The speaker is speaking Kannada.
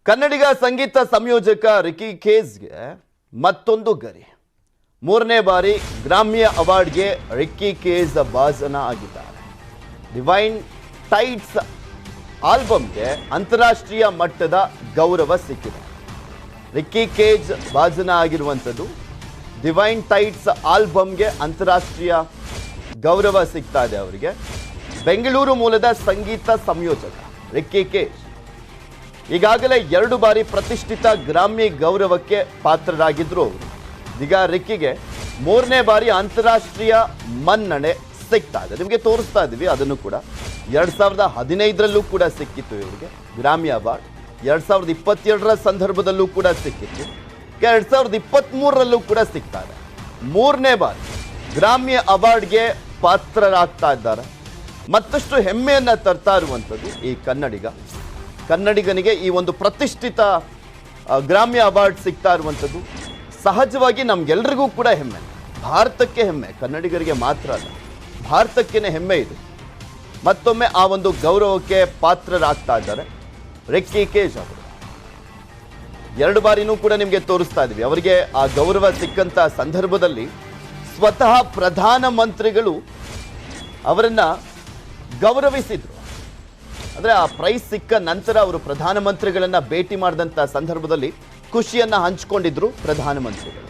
ಕನ್ನಡಿಗ ಸಂಗೀತ ಸಂಯೋಜಕ ರಿಕ್ಕಿ ಕೇಜ್ಗೆ ಮತ್ತೊಂದು ಗರಿ. ಮೂರನೇ ಬಾರಿ ಗ್ರಾಮಿ ಅವಾರ್ಡ್ಗೆ ರಿಕ್ಕಿ ಕೇಜ್ ಭಾಜನ ಆಗಿದ್ದಾರೆ. ಡಿವೈನ್ ಟೈಟ್ಸ್ ಆಲ್ಬಮ್ಗೆ ಅಂತಾರಾಷ್ಟ್ರೀಯ ಮಟ್ಟದ ಗೌರವ ಸಿಕ್ಕಿದೆ. ರಿಕ್ಕಿ ಕೇಜ್ ಭಾಜನ ಆಗಿರುವಂಥದ್ದು ಡಿವೈನ್ ಟೈಟ್ಸ್ ಆಲ್ಬಮ್ಗೆ ಅಂತಾರಾಷ್ಟ್ರೀಯ ಗೌರವ ಸಿಗ್ತಾ ಇದೆ ಅವರಿಗೆ. ಬೆಂಗಳೂರು ಮೂಲದ ಸಂಗೀತ ಸಂಯೋಜಕ ರಿಕ್ಕಿ ಕೇಜ್ ಈಗಾಗಲೇ 2 ಬಾರಿ ಪ್ರತಿಷ್ಠಿತ ಗ್ರಾಮಿ ಗೌರವಕ್ಕೆ ಪಾತ್ರರಾಗಿದ್ರು ಅವರು. ಈಗ ರಿಕ್ಕಿಗೆ 3ನೇ ಬಾರಿ ಅಂತಾರಾಷ್ಟ್ರೀಯ ಮನ್ನಣೆ ಸಿಗ್ತಾ ಇದೆ. ನಿಮಗೆ ತೋರಿಸ್ತಾ ಇದ್ದೀವಿ ಅದನ್ನು ಕೂಡ. 2015ರಲ್ಲೂ ಕೂಡ ಸಿಕ್ಕಿತ್ತು ಇವರಿಗೆ ಗ್ರಾಮಿ ಅವಾರ್ಡ್. 2022ರ ಸಂದರ್ಭದಲ್ಲೂ ಕೂಡ ಸಿಕ್ಕಿತ್ತು. 2023ರಲ್ಲೂ ಕೂಡ ಸಿಗ್ತಾ ಇದೆ. 3ನೇ ಬಾರಿ ಗ್ರಾಮಿ ಅವಾರ್ಡ್ಗೆ ಪಾತ್ರರಾಗ್ತಾ ಇದ್ದಾರೆ. ಮತ್ತಷ್ಟು ಹೆಮ್ಮೆಯನ್ನು ತರ್ತಾ ಇರುವಂಥದ್ದು ಈ ಕನ್ನಡಿಗನಿಗೆ ಈ ಒಂದು ಪ್ರತಿಷ್ಠಿತ ಗ್ರಾಮಿ ಅವಾರ್ಡ್ ಸಿಗ್ತಾ ಇರುವಂಥದ್ದು ಸಹಜವಾಗಿ ನಮ್ಗೆಲ್ರಿಗೂ ಕೂಡ ಹೆಮ್ಮೆ. ಭಾರತಕ್ಕೆ ಹೆಮ್ಮೆ, ಕನ್ನಡಿಗರಿಗೆ ಮಾತ್ರ ಅಲ್ಲ, ಭಾರತಕ್ಕೇನೆ ಹೆಮ್ಮೆ ಇದೆ. ಮತ್ತೊಮ್ಮೆ ಆ ಒಂದು ಗೌರವಕ್ಕೆ ಪಾತ್ರರಾಗ್ತಾ ಇದ್ದಾರೆ ರಿಕ್ಕಿ ಕೇಜ್ ಅವರು. 2 ಬಾರಿನೂ ಕೂಡ ನಿಮಗೆ ತೋರಿಸ್ತಾ ಇದ್ದೀವಿ. ಅವರಿಗೆ ಆ ಗೌರವ ಸಿಕ್ಕಂಥ ಸಂದರ್ಭದಲ್ಲಿ ಸ್ವತಃ ಪ್ರಧಾನಮಂತ್ರಿಗಳು ಅವರನ್ನು ಗೌರವಿಸಿದ್ರು. ಅಂದರೆ ಆ ಪ್ರೈಸ್ ಸಿಕ್ಕ ನಂತರ ಅವರು ಪ್ರಧಾನಮಂತ್ರಿಗಳನ್ನು ಭೇಟಿ ಮಾಡಿದಂಥ ಸಂದರ್ಭದಲ್ಲಿ ಖುಷಿಯನ್ನು ಹಂಚಿಕೊಂಡಿದ್ರು ಪ್ರಧಾನಮಂತ್ರಿಗಳು.